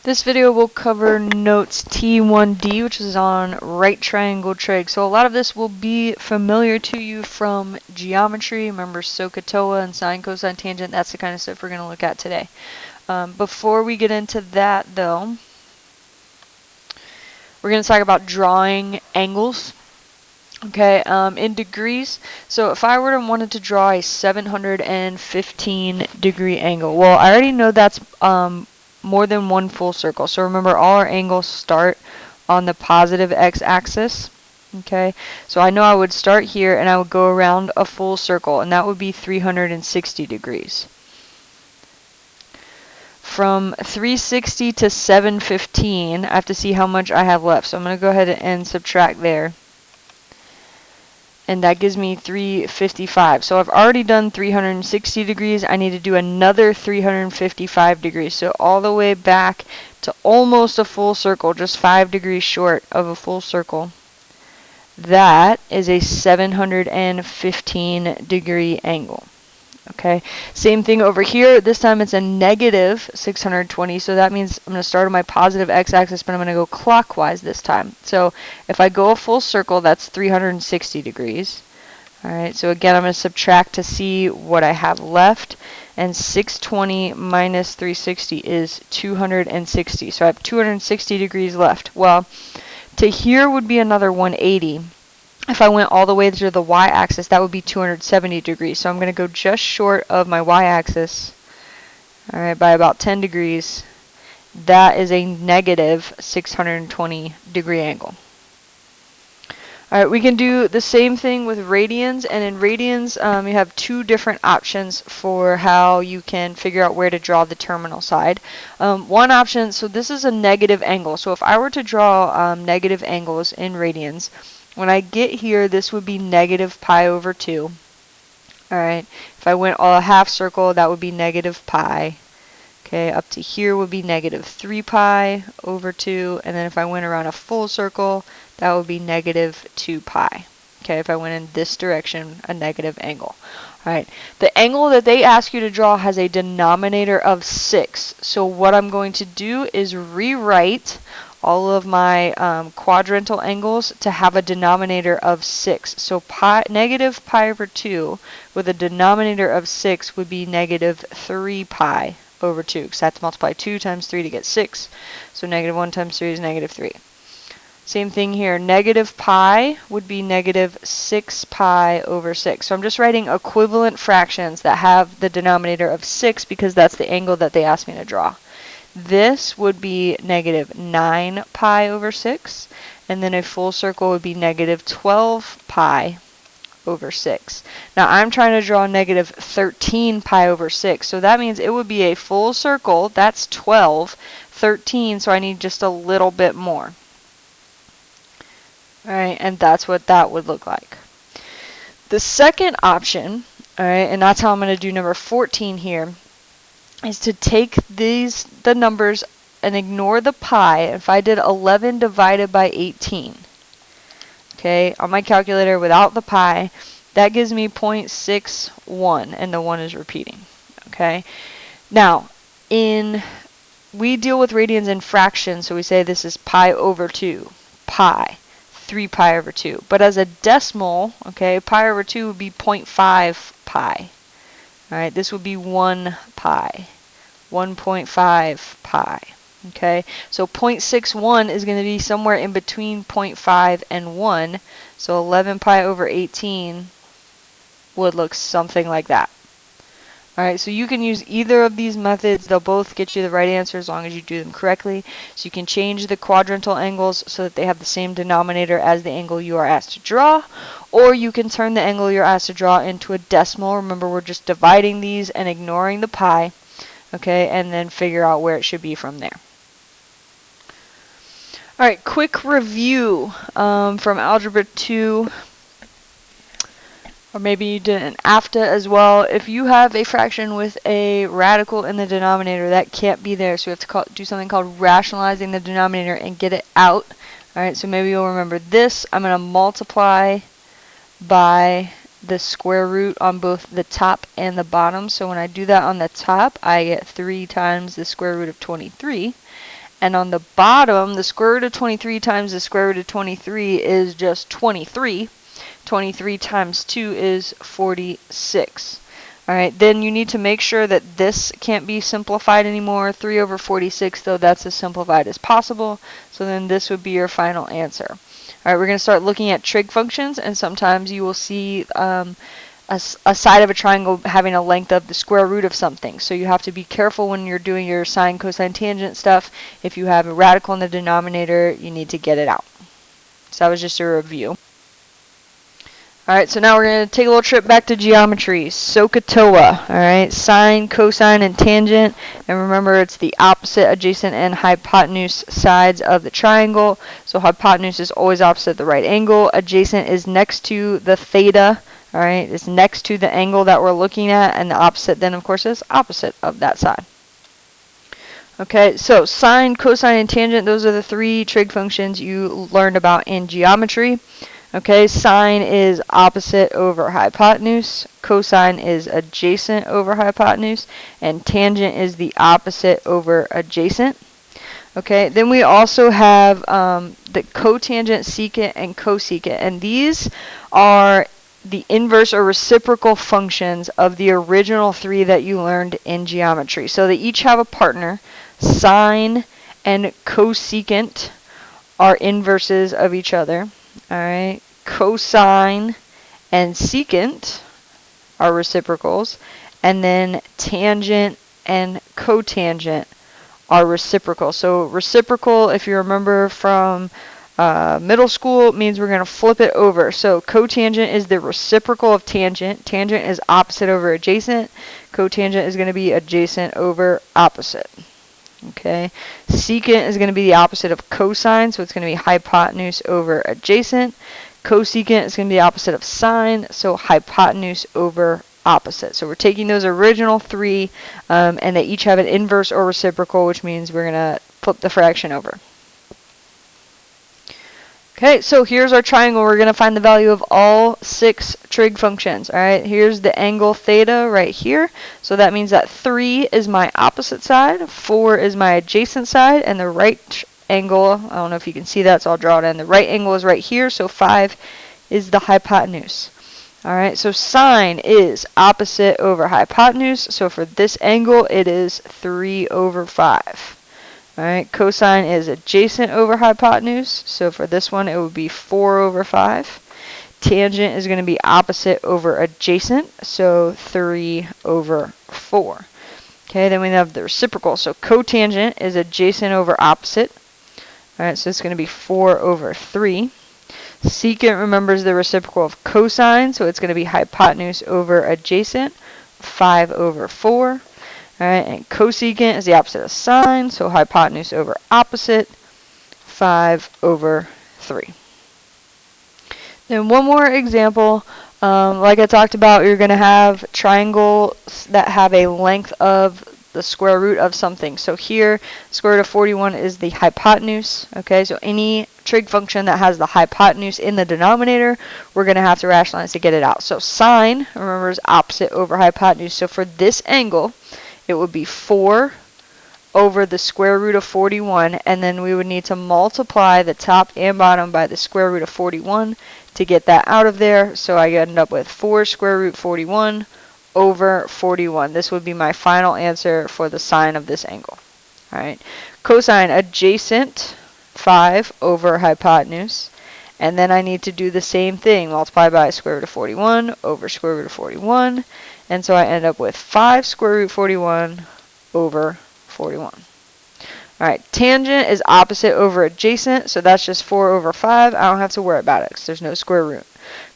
This video will cover notes T.1.D, which is on right triangle trig. So a lot of this will be familiar to you from geometry. Remember SOHCAHTOA and sine, cosine, tangent. That's the kind of stuff we're going to look at today. Before we get into that, though, we're going to talk about drawing angles. Okay, in degrees. So if I were to wanted to draw a 715 degree angle, well, I already know that's more than one full circle. So remember, all our angles start on the positive x-axis. Okay, so I know I would start here and I would go around a full circle, and that would be 360 degrees. From 360 to 715, I have to see how much I have left. So I'm going to go ahead and subtract there. And that gives me 355. So I've already done 360 degrees. I need to do another 355 degrees. So all the way back to almost a full circle, just 5 degrees short of a full circle. That is a 715 degree angle. Okay, same thing over here. This time it's a negative 620, so that means I'm going to start on my positive x-axis, but I'm going to go clockwise this time. So if I go a full circle, that's 360 degrees. Alright, so again I'm going to subtract to see what I have left, and 620 minus 360 is 260. So I have 260 degrees left. Well, to here would be another 180. If I went all the way to the y-axis, that would be 270 degrees. So I'm going to go just short of my y-axis, all right, by about 10 degrees. That is a negative 620 degree angle. All right, we can do the same thing with radians, and in radians, you have two different options for how you can figure out where to draw the terminal side. One option, so this is a negative angle. So if I were to draw negative angles in radians, when I get here, this would be negative pi over 2. Alright, if I went all a half circle, that would be negative pi. Okay, up to here would be negative 3 pi over 2. And then if I went around a full circle, that would be negative 2 pi. Okay, if I went in this direction, a negative angle. Alright, the angle that they ask you to draw has a denominator of 6. So what I'm going to do is rewrite all of my quadrantal angles to have a denominator of 6. So negative pi over 2 with a denominator of 6 would be negative 3 pi over 2, because I have to multiply 2 times 3 to get 6. So negative 1 times 3 is negative 3. Same thing here. Negative pi would be negative 6 pi over 6. So I'm just writing equivalent fractions that have the denominator of 6 because that's the angle that they asked me to draw. This would be negative 9 pi over 6, and then a full circle would be negative 12 pi over 6. Now I'm trying to draw negative 13 pi over 6, so that means it would be a full circle. That's 12, 13, so I need just a little bit more. Alright, and that's what that would look like. The second option, alright, and that's how I'm going to do number 14 here, is to take the numbers and ignore the pi. If I did 11 divided by 18, okay, on my calculator without the pi, that gives me 0.61, and the 1 is repeating. Okay, now we deal with radians in fractions, so we say this is pi over 2, pi, 3 pi over 2. But as a decimal, okay, pi over 2 would be 0.5 pi. Alright, this would be 1 pi, 1.5 pi. Okay, so 0.61 is going to be somewhere in between 0.5 and 1. So 11 pi over 18 would look something like that. Alright, so you can use either of these methods. They'll both get you the right answer as long as you do them correctly. So you can change the quadrantal angles so that they have the same denominator as the angle you are asked to draw, or you can turn the angle you're asked to draw into a decimal. Remember, we're just dividing these and ignoring the pi, okay, and then figure out where it should be from there. Alright, quick review from Algebra 2. Or maybe you did an AFTA as well. If you have a fraction with a radical in the denominator, that can't be there. So we have to do something called rationalizing the denominator and get it out. Alright, so maybe you'll remember this. I'm going to multiply by the square root on both the top and the bottom. So when I do that on the top, I get 3 times the square root of 23. And on the bottom, the square root of 23 times the square root of 23 is just 23. 23 times 2 is 46. Alright, then you need to make sure that this can't be simplified anymore. 3 over 46, though, that's as simplified as possible. So then this would be your final answer. Alright, we're going to start looking at trig functions, and sometimes you will see a side of a triangle having a length of the square root of something. So you have to be careful when you're doing your sine, cosine, tangent stuff. If you have a radical in the denominator, you need to get it out. So that was just a review. Alright, so now we're going to take a little trip back to geometry. SOHCAHTOA. Alright, sine, cosine, and tangent. And remember, it's the opposite, adjacent, and hypotenuse sides of the triangle. So hypotenuse is always opposite the right angle. Adjacent is next to the theta. Alright, it's next to the angle that we're looking at. And the opposite then, of course, is opposite of that side. Okay, so sine, cosine, and tangent, those are the three trig functions you learned about in geometry. Okay, sine is opposite over hypotenuse, cosine is adjacent over hypotenuse, and tangent is the opposite over adjacent. Okay, then we also have the cotangent, secant, and cosecant, and these are the inverse or reciprocal functions of the original three that you learned in geometry. So they each have a partner. Sine and cosecant are inverses of each other. Alright, cosine and secant are reciprocals, and then tangent and cotangent are reciprocal. So reciprocal, if you remember from middle school, means we're going to flip it over. So cotangent is the reciprocal of tangent. Tangent is opposite over adjacent. Cotangent is going to be adjacent over opposite. Okay, secant is going to be the opposite of cosine, so it's going to be hypotenuse over adjacent. Cosecant is going to be the opposite of sine, so hypotenuse over opposite. So we're taking those original three, and they each have an inverse or reciprocal, which means we're going to flip the fraction over. Okay, so here's our triangle. We're going to find the value of all 6 trig functions. Alright, here's the angle theta right here. So that means that 3 is my opposite side, 4 is my adjacent side, and the right angle, I don't know if you can see that, so I'll draw it in. The right angle is right here, so 5 is the hypotenuse. Alright, so sine is opposite over hypotenuse, so for this angle it is 3 over 5. Alright, cosine is adjacent over hypotenuse, so for this one it would be 4 over 5. Tangent is going to be opposite over adjacent, so 3 over 4. Okay, then we have the reciprocal, so cotangent is adjacent over opposite. Alright, so it's going to be 4 over 3. Secant, remember, is the reciprocal of cosine, so it's going to be hypotenuse over adjacent, 5 over 4. Alright, and cosecant is the opposite of sine, so hypotenuse over opposite, 5 over 3. Then one more example. Like I talked about, you're going to have triangles that have a length of the square root of something. So here, square root of 41 is the hypotenuse. Okay, so any trig function that has the hypotenuse in the denominator, we're going to have to rationalize to get it out. So sine, remember, is opposite over hypotenuse. So for this angle, it would be 4 over the square root of 41, and then we would need to multiply the top and bottom by the square root of 41 to get that out of there. So I end up with 4 square root 41 over 41. This would be my final answer for the sine of this angle. Alright, cosine adjacent, 5 over hypotenuse. And then I need to do the same thing, multiply by square root of 41 over square root of 41. And so I end up with 5 square root 41 over 41. Alright, tangent is opposite over adjacent, so that's just 4 over 5. I don't have to worry about it because there's no square root.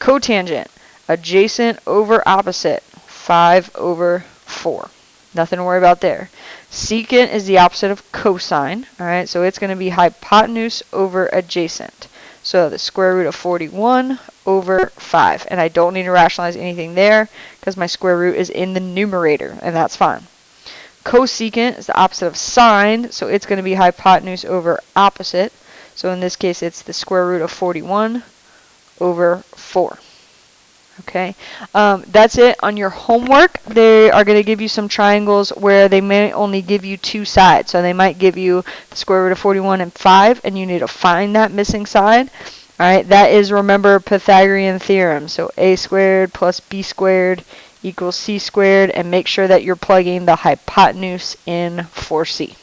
Cotangent, adjacent over opposite, 5 over 4. Nothing to worry about there. Secant is the opposite of cosine. Alright, so it's going to be hypotenuse over adjacent. So the square root of 41 over 5. And I don't need to rationalize anything there because my square root is in the numerator, and that's fine. Cosecant is the opposite of sine, so it's going to be hypotenuse over opposite. So in this case, it's the square root of 41 over 4. Okay, that's it on your homework. They are going to give you some triangles where they may only give you two sides. So they might give you the square root of 41 and 5, and you need to find that missing side. All right, that is, remember, Pythagorean theorem. So a squared plus b squared equals c squared, and make sure that you're plugging the hypotenuse in for c.